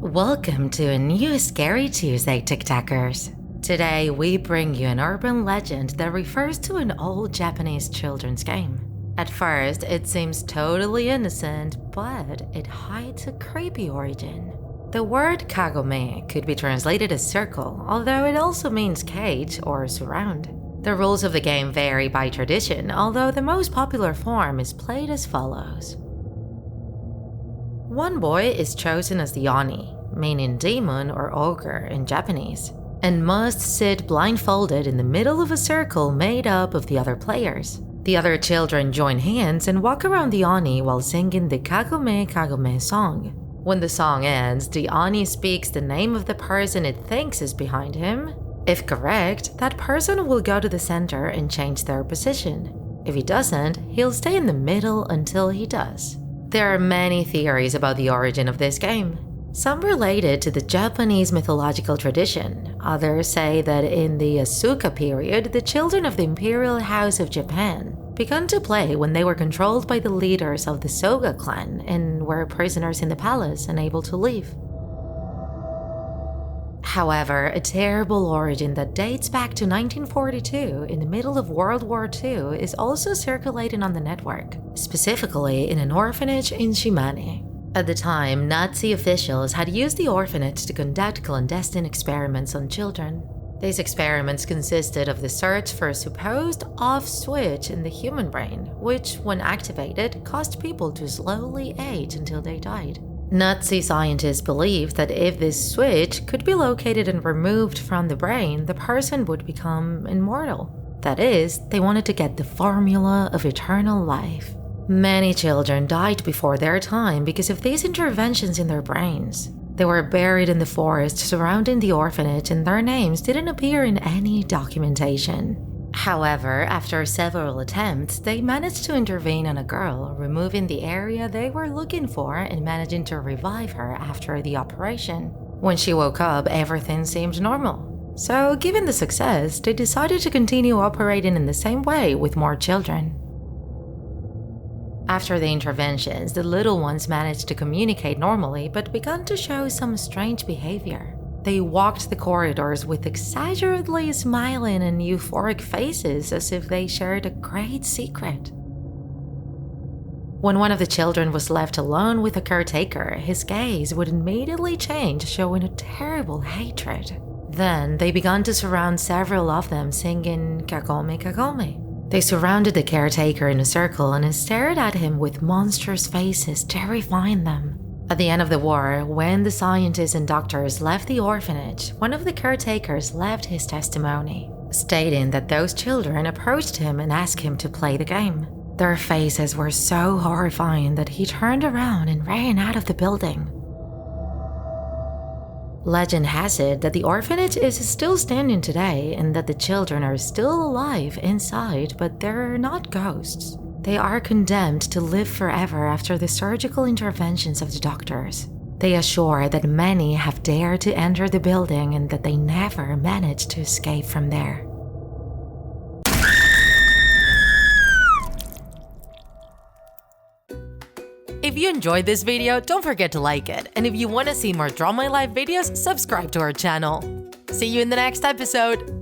Welcome to a new Scary Tuesday, TikTakers. Today, we bring you an urban legend that refers to an old Japanese children's game. At first, it seems totally innocent, but it hides a creepy origin. The word kagome could be translated as circle, although it also means cage or surround. The rules of the game vary by tradition, although the most popular form is played as follows. One boy is chosen as the Oni, meaning demon or ogre in Japanese, and must sit blindfolded in the middle of a circle made up of the other players. The other children join hands and walk around the Oni while singing the KAGOME KAGOME song. When the song ends, the Oni speaks the name of the person it thinks is behind him. If correct, that person will go to the center and change their position. If he doesn't, he'll stay in the middle until he does. There are many theories about the origin of this game. Some related to the Japanese mythological tradition. Others say that in the Asuka period, the children of the Imperial House of Japan began to play when they were controlled by the leaders of the Soga clan and were prisoners in the palace, unable to leave. However, a terrible origin that dates back to 1942 in the middle of World War II is also circulating on the network, specifically in an orphanage in Shimane. At the time, Nazi officials had used the orphanage to conduct clandestine experiments on children. These experiments consisted of the search for a supposed off switch in the human brain, which, when activated, caused people to slowly age until they died. Nazi scientists believed that if this switch could be located and removed from the brain, the person would become immortal. That is, they wanted to get the formula of eternal life. Many children died before their time because of these interventions in their brains. They were buried in the forest surrounding the orphanage and their names didn't appear in any documentation. However, after several attempts, they managed to intervene on a girl, removing the area they were looking for and managing to revive her after the operation. When she woke up, everything seemed normal. So, given the success, they decided to continue operating in the same way with more children. After the interventions, the little ones managed to communicate normally but began to show some strange behavior. They walked the corridors with exaggeratedly smiling and euphoric faces as if they shared a great secret. When one of the children was left alone with a caretaker, his gaze would immediately change, showing a terrible hatred. Then they began to surround several of them, singing "Kagome Kagome." They surrounded the caretaker in a circle and stared at him with monstrous faces, terrifying them. At the end of the war, when the scientists and doctors left the orphanage, one of the caretakers left his testimony, stating that those children approached him and asked him to play the game. Their faces were so horrifying that he turned around and ran out of the building. Legend has it that the orphanage is still standing today and that the children are still alive inside, but they're not ghosts. They are condemned to live forever after the surgical interventions of the doctors. They assure that many have dared to enter the building and that they never managed to escape from there. If you enjoyed this video, don't forget to like it. And if you want to see more Draw My Life videos, subscribe to our channel. See you in the next episode!